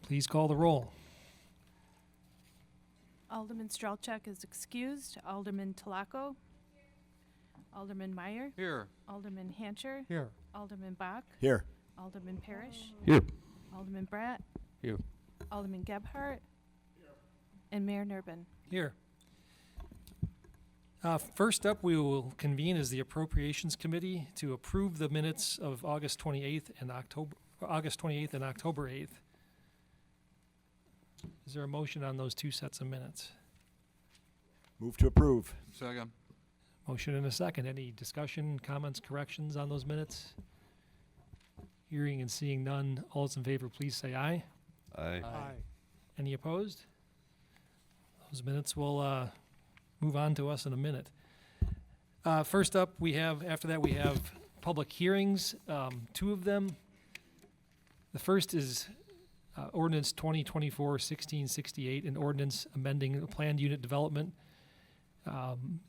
Please call the roll. Alderman Strelchak is excused. Alderman Talaco. Alderman Meyer. Here. Alderman Hancher. Here. Alderman Bach. Here. Alderman Parrish. Here. Alderman Bratt. Here. Alderman Gebhardt. And Mayor Nurbin. Here. First up, we will convene as the Appropriations Committee to approve the minutes of August 28th and October 8th. Is there a motion on those two sets of minutes? Move to approve. Second. Motion and a second. Any discussion, comments, corrections on those minutes? Hearing and seeing none, all those in favor, please say aye. Aye. Any opposed? Those minutes will move on to us in a minute. First up, after that we have public hearings, two of them. The first is Ordinance 2024-1668, an ordinance amending the planned unit development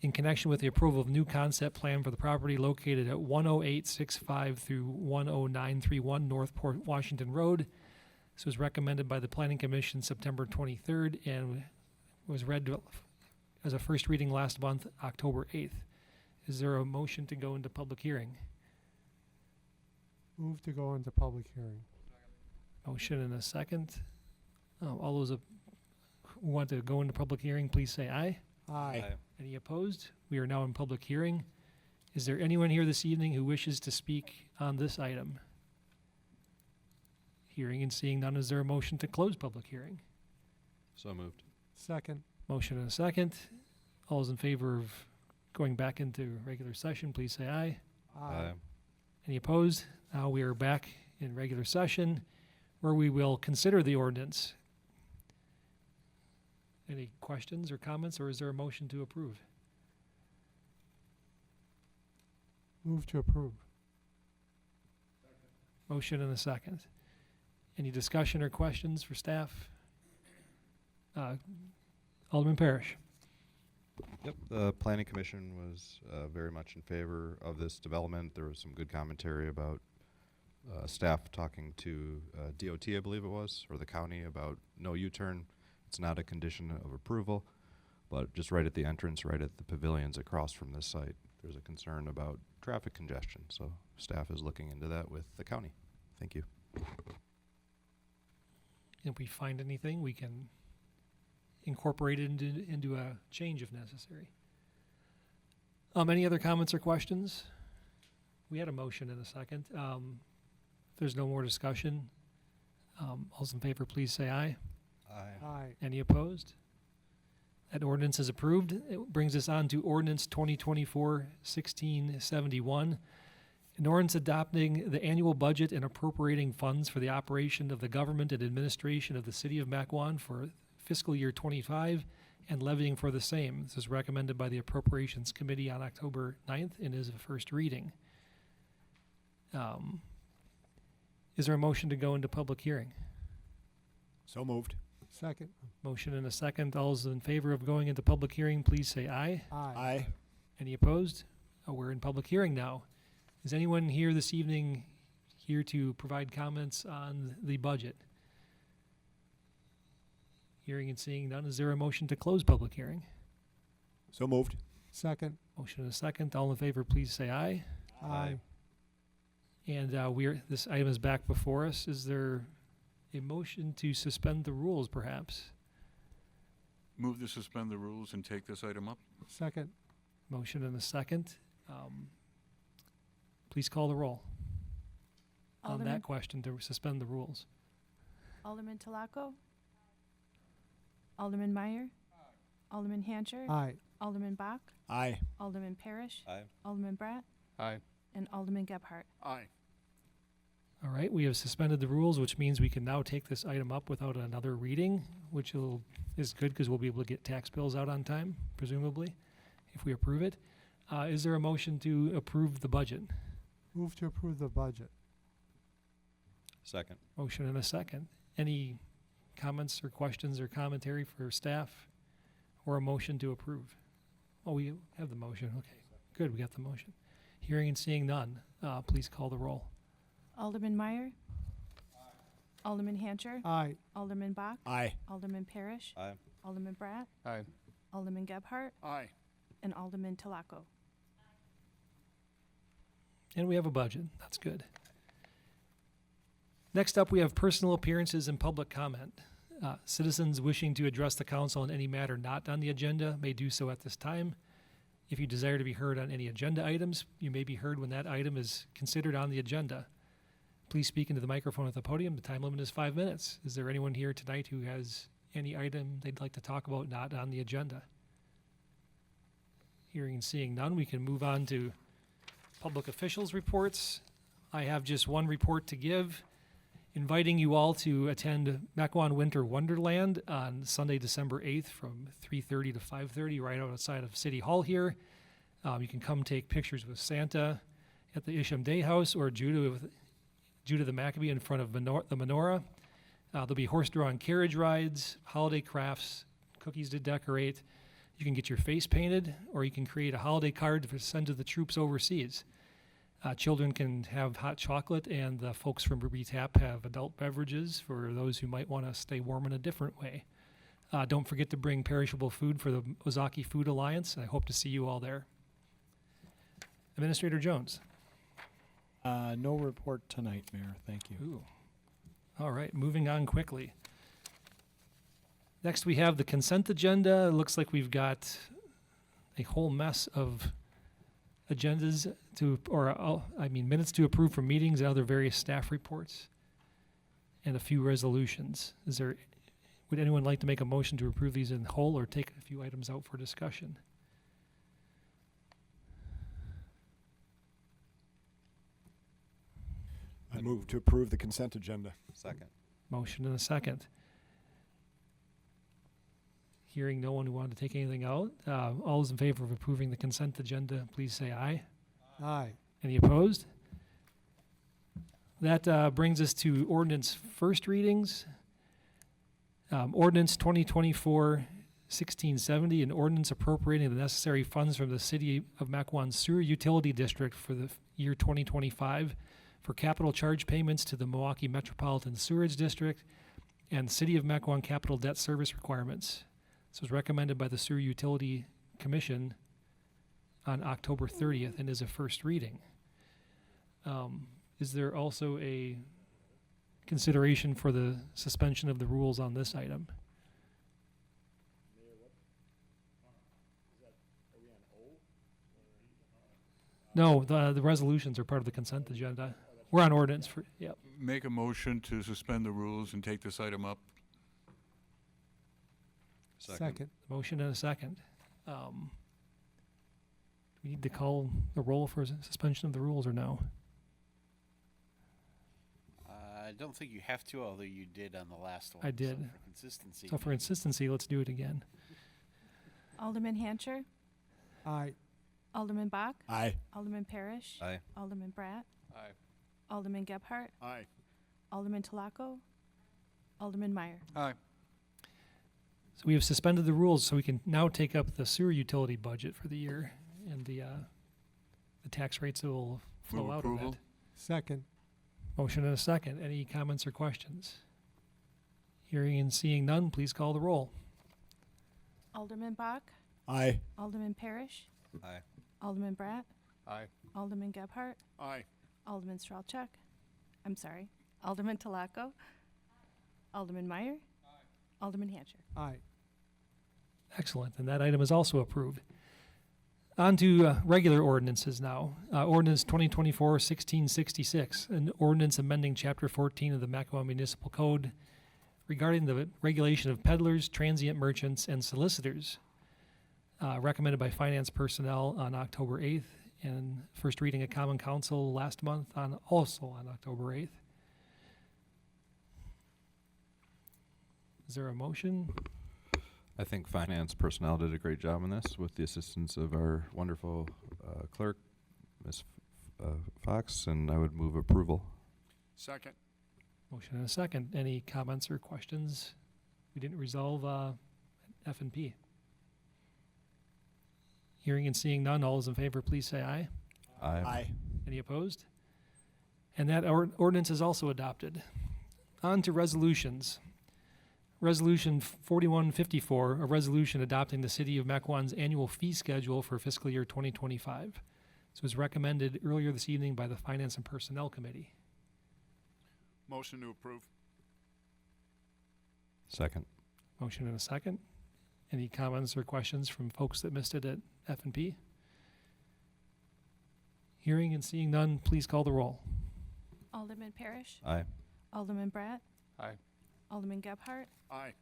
in connection with the approval of new concept plan for the property located at 10865 through 10931 Northport Washington Road. This was recommended by the Planning Commission September 23rd and was read as a first reading last month, October 8th. Is there a motion to go into public hearing? Move to go into public hearing. Motion and a second. All those who want to go into public hearing, please say aye. Aye. Any opposed? We are now in public hearing. Is there anyone here this evening who wishes to speak on this item? Hearing and seeing none, is there a motion to close public hearing? So moved. Second. Motion and a second. All those in favor of going back into regular session, please say aye. Aye. Any opposed? Now we are back in regular session where we will consider the ordinance. Any questions or comments, or is there a motion to approve? Move to approve. Motion and a second. Any discussion or questions for staff? Alderman Parrish. Yep, the Planning Commission was very much in favor of this development. There was some good commentary about staff talking to DOT, I believe it was, or the county about no U-turn. It's not a condition of approval, but just right at the entrance, right at the pavilions across from this site, there's a concern about traffic congestion. So staff is looking into that with the county. Thank you. If we find anything, we can incorporate it into a change if necessary. Any other comments or questions? We had a motion in a second. If there's no more discussion, all those in favor, please say aye. Aye. Aye. Any opposed? That ordinance is approved. It brings us on to Ordinance 2024-1671, an ordinance adopting the annual budget and appropriating funds for the operation of the government and administration of the City of Mequon for fiscal year 25 and levying for the same. This is recommended by the Appropriations Committee on October 9th and is a first reading. Is there a motion to go into public hearing? So moved. Second. Motion and a second. All those in favor of going into public hearing, please say aye. Aye. Any opposed? We're in public hearing now. Is anyone here this evening here to provide comments on the budget? Hearing and seeing none, is there a motion to close public hearing? So moved. Second. Motion and a second. All in favor, please say aye. Aye. And this item is back before us. Is there a motion to suspend the rules, perhaps? Move to suspend the rules and take this item up. Second. Motion and a second. Please call the roll on that question to suspend the rules. Alderman Talaco. Alderman Meyer. Alderman Hancher. Aye. Alderman Bach. Aye. Alderman Parrish. Aye. Alderman Bratt. Aye. And Alderman Gebhardt. Aye. All right, we have suspended the rules, which means we can now take this item up without another reading, which is good because we'll be able to get tax bills out on time, presumably, if we approve it. Is there a motion to approve the budget? Move to approve the budget. Second. Motion and a second. Any comments or questions or commentary for staff or a motion to approve? Oh, we have the motion. Okay, good, we got the motion. Hearing and seeing none, please call the roll. Alderman Meyer. Alderman Hancher. Aye. Alderman Bach. Aye. Alderman Parrish. Aye. Alderman Bratt. Aye. Alderman Gebhardt. Aye. And Alderman Talaco. And we have a budget. That's good. Next up, we have personal appearances and public comment. Citizens wishing to address the council on any matter not on the agenda may do so at this time. If you desire to be heard on any agenda items, you may be heard when that item is considered on the agenda. Please speak into the microphone at the podium. The time limit is 5 minutes. Is there anyone here tonight who has any item they'd like to talk about not on the agenda? Hearing and seeing none, we can move on to public officials' reports. I have just one report to give, inviting you all to attend Mequon Winter Wonderland on Sunday, December 8th from 3:30 to 5:30 right outside of City Hall here. You can come take pictures with Santa at the Isham Day House or Judah the Maccabee in front of the menorah. There'll be horse-drawn carriage rides, holiday crafts, cookies to decorate. You can get your face painted, or you can create a holiday card to send to the troops overseas. Children can have hot chocolate, and the folks from Ruby Tap have adult beverages for those who might want to stay warm in a different way. Don't forget to bring perishable food for the Ozaki Food Alliance. I hope to see you all there. Administrator Jones. No report tonight, Mayor. Thank you. Ooh. All right, moving on quickly. Next, we have the consent agenda. It looks like we've got a whole mess of agendas minutes to approve from meetings and other various staff reports, and a few resolutions. Would anyone like to make a motion to approve these in whole or take a few items out for discussion? I move to approve the consent agenda. Second. Motion and a second. Hearing no one who wanted to take anything out, all those in favor of approving the consent agenda, please say aye. Aye. Any opposed? That brings us to ordinance first readings. Ordinance 2024-1670, an ordinance appropriating the necessary funds from the City of Mequon Sewer Utility District for the year 2025 for capital charge payments to the Milwaukee Metropolitan Sewerage District and City of Mequon capital debt service requirements. This was recommended by the Sewer Utility Commission on October 30th and is a first reading. Is there also a consideration for the suspension of the rules on this item? No, the resolutions are part of the consent agenda. We're on ordinance for, yep. Make a motion to suspend the rules and take this item up. Second. Motion and a second. We need to call the roll for suspension of the rules or no? I don't think you have to, although you did on the last one. I did. So for consistency. So for consistency, let's do it again. Alderman Hancher. Aye. Alderman Bach. Aye. Alderman Parrish. Aye. Alderman Bratt. Aye. Alderman Gebhardt. Aye. Alderman Talaco. Alderman Meyer. Aye. So we have suspended the rules, so we can now take up the sewer utility budget for the year and the tax rates that will flow Move out approval. of that. Second. Motion and a second. Any comments or questions? Hearing and seeing none, please call the roll. Alderman Bach. Aye. Alderman Parrish. Aye. Alderman Bratt. Aye. Alderman Gebhardt. Aye. Alderman Strelchuk. I'm sorry. Alderman Talaco. Alderman Meyer. Alderman Hancher. Aye. Excellent, and that item is also approved. On to regular ordinances now. Ordinance 2024-1666, an ordinance amending Chapter 14 of the Mequon Municipal Code regarding the regulation of peddlers, transient merchants, and solicitors, recommended by finance personnel on October 8th, and first reading at Common Council last month also on October 8th. Is there a motion? I think finance personnel did a great job on this with the assistance of our wonderful clerk, Ms. Fox, and I would move approval. Second. Motion and a second. Any comments or questions? We didn't resolve F&P. Hearing and seeing none, all those in favor, please say aye. Aye. Any opposed? And that ordinance is also adopted. On to resolutions. Resolution 4154, a resolution adopting the City of Mequon's annual fee schedule for fiscal year 2025. This was recommended earlier this evening by the Finance and Personnel Committee. Motion to approve. Second. Motion and a second. Any comments or questions from folks that missed it at F&P? Hearing and seeing none, please call the roll. Alderman Parrish. Aye. Alderman Bratt. Aye. Alderman Gebhardt. Aye.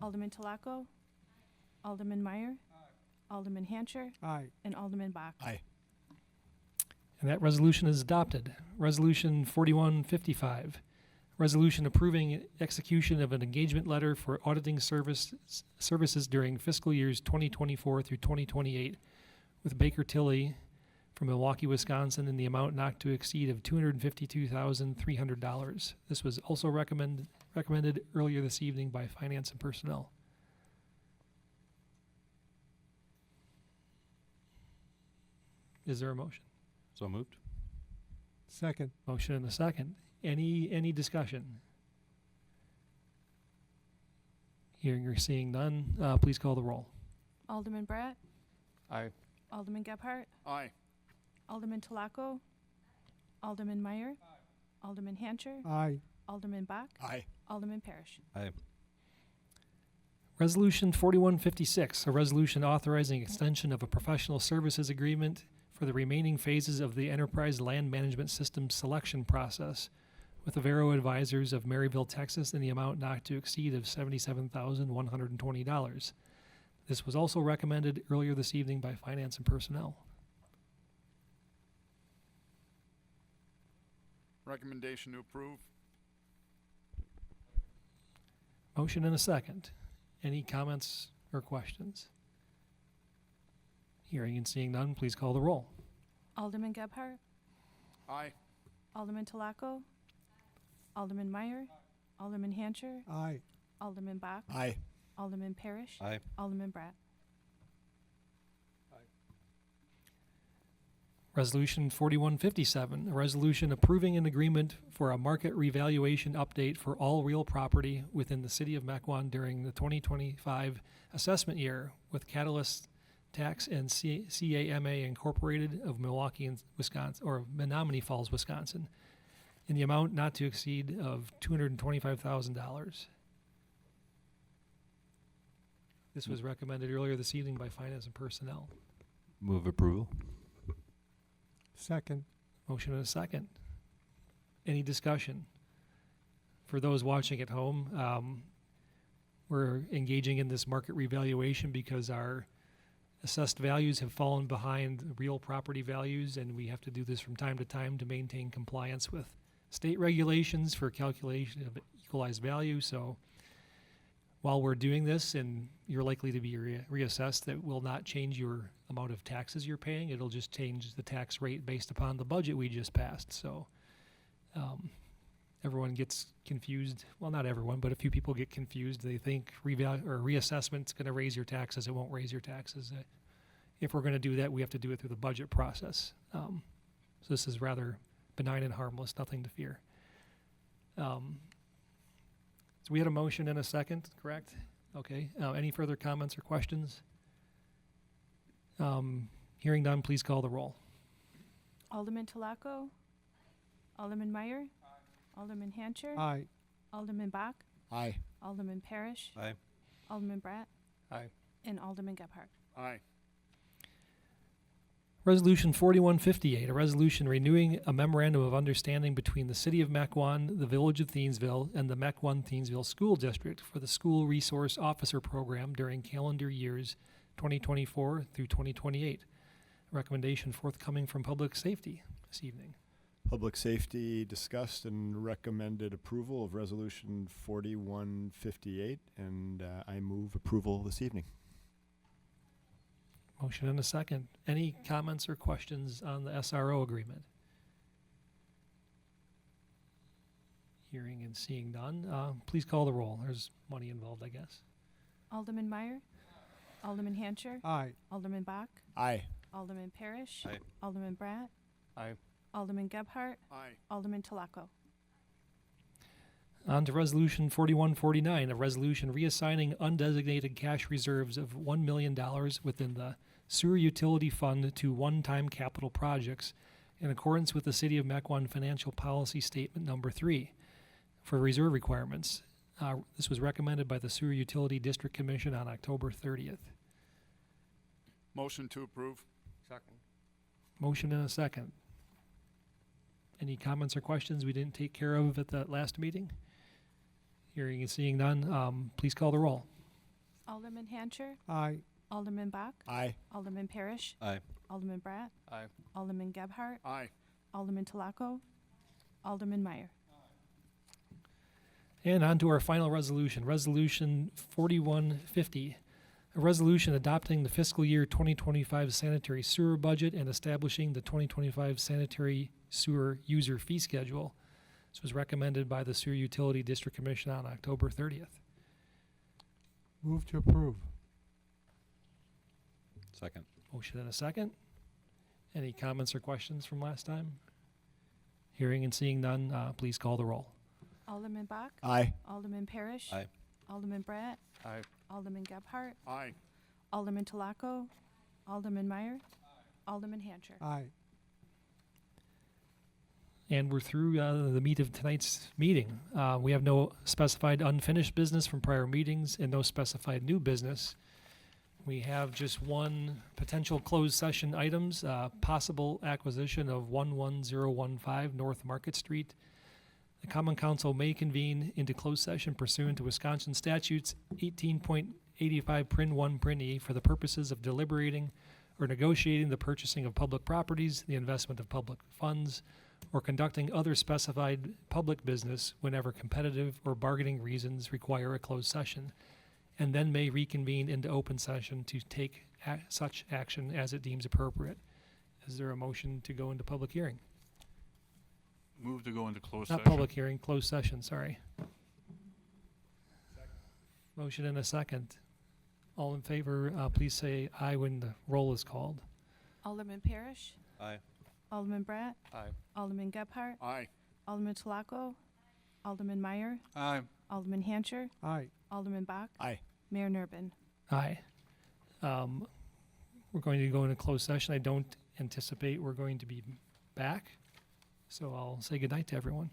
Alderman Telacco. Alderman Meyer. Alderman Hancher. Aye. And Alderman Bach. Aye. And that resolution is adopted. Resolution 4155, resolution approving execution of an engagement letter for auditing services during fiscal years 2024 through 2028 with Baker Tilly from Milwaukee, Wisconsin, in the amount not to exceed of $252,300. This was also recommended earlier this evening by Finance and Personnel. Is there a motion? So moved. Second. Motion and a second. Any discussion? Hearing or seeing none, please call the roll. Alderman Bratt. Aye. Alderman Gebhardt. Aye. Alderman Telacco. Alderman Meyer. Alderman Hancher. Aye. Alderman Bach. Aye. Alderman Parrish. Aye. Resolution 4156, a resolution authorizing extension of a professional services agreement for the remaining phases of the Enterprise Land Management System selection process with Avero Advisors of Maryville, Texas, in the amount not to exceed of $77,120. This was also recommended earlier this evening by Finance and Personnel. Recommendation to approve. Motion and a second. Any comments or questions? Hearing and seeing none, please call the roll. Alderman Gebhardt. Aye. Alderman Telacco. Alderman Meyer. Alderman Hancher. Aye. Alderman Bach. Aye. Alderman Parrish. Aye. Alderman Bratt. Resolution 4157, a resolution approving an agreement for a market revaluation update for all real property within the City of Mequon during the 2025 assessment year with Catalyst Tax and CAMA Incorporated of Milwaukee, Wisconsin, or Menominee Falls, Wisconsin, in the amount not to exceed of $225,000. This was recommended earlier this evening by Finance and Personnel. Move approval. Second. Motion and a second. Any discussion? For those watching at home, we're engaging in this market revaluation because our assessed values have fallen behind real property values, and we have to do this from time to time to maintain compliance with state regulations for calculation of equalized value. So while we're doing this, and you're likely to be reassessed, that will not change your amount of taxes you're paying. It'll just change the tax rate based upon the budget we just passed. So everyone gets confused. Well, not everyone, but a few people get confused. They think reassessment's going to raise your taxes. It won't raise your taxes. If we're going to do that, we have to do it through the budget process. So this is rather benign and harmless, nothing to fear. So we had a motion and a second, correct? Okay. Any further comments or questions? Hearing none, please call the roll. Alderman Telacco. Alderman Meyer. Alderman Hancher. Aye. Alderman Bach. Aye. Alderman Parrish. Aye. Alderman Bratt. Aye. And Alderman Gebhardt. Aye. Resolution 4158, a resolution renewing a memorandum of understanding between the City of Mequon, the Village of Thiensville, and the Mequon-Thiensville School District for the School Resource Officer Program during calendar years 2024 through 2028. Recommendation forthcoming from Public Safety this evening. Public Safety discussed and recommended approval of Resolution 4158, and I move approval this evening. Motion and a second. Any comments or questions on the SRO agreement? Hearing and seeing none, please call the roll. There's money involved, I guess. Alderman Meyer. Alderman Hancher. Aye. Alderman Bach. Aye. Alderman Parrish. Aye. Alderman Bratt. Aye. Alderman Gebhardt. Aye. Alderman Telacco. On to Resolution 4149, a resolution reassigning undesignated cash reserves of $1 million within the Sewer Utility Fund to one-time capital projects in accordance with the City of Mequon Financial Policy Statement Number 3 for reserve requirements. This was recommended by the Sewer Utility District Commission on October 30th. Motion to approve. Second. Motion and a second. Any comments or questions we didn't take care of at the last meeting? Hearing and seeing none, please call the roll. Alderman Hancher, Aye. Alderman Bach, Aye. Alderman Parrish, Aye. Alderman Bratt, Aye. Alderman Gebhardt, Aye. Alderman Talaco, Alderman Meyer. And on to our final resolution, Resolution 4150, a resolution adopting the fiscal year 2025 sanitary sewer budget and establishing the 2025 sanitary sewer user fee schedule. This was recommended by the Sewer Utility District Commission on October 30th. Move to approve. Second. Motion and a second. Any comments or questions from last time? Hearing and seeing none, please call the roll. Alderman Bach, Aye. Alderman Parrish, Aye. Alderman Bratt, Aye. Alderman Gebhardt, Aye. Alderman Talaco, Alderman Meyer, Alderman Hancher. Aye. And we're through the meat of tonight's meeting. We have no specified unfinished business from prior meetings and no specified new business. We have just one potential closed session items, possible acquisition of 11015 North Market Street. The Common Council may convene into closed session pursuant to Wisconsin statutes 18.85 Prin 1 Prin E for the purposes of deliberating or negotiating the purchasing of public properties, the investment of public funds, or conducting other specified public business whenever competitive or bargaining reasons require a closed session, and then may reconvene into open session to take such action as it deems appropriate. Is there a motion to go into public hearing? Move to go into closed Not session. public hearing, closed session, sorry. Motion and a second. All in favor, please say aye when the roll is called. Alderman Parrish, Aye. Alderman Bratt, Aye. Alderman Gebhardt, Aye. Alderman Talaco, Alderman Meyer, Aye. Alderman Hancher, Aye. Alderman Bach, Aye. Mayor Nurbin. Aye. We're going to go into closed session. I don't anticipate we're going to be back, so I'll say goodnight to everyone.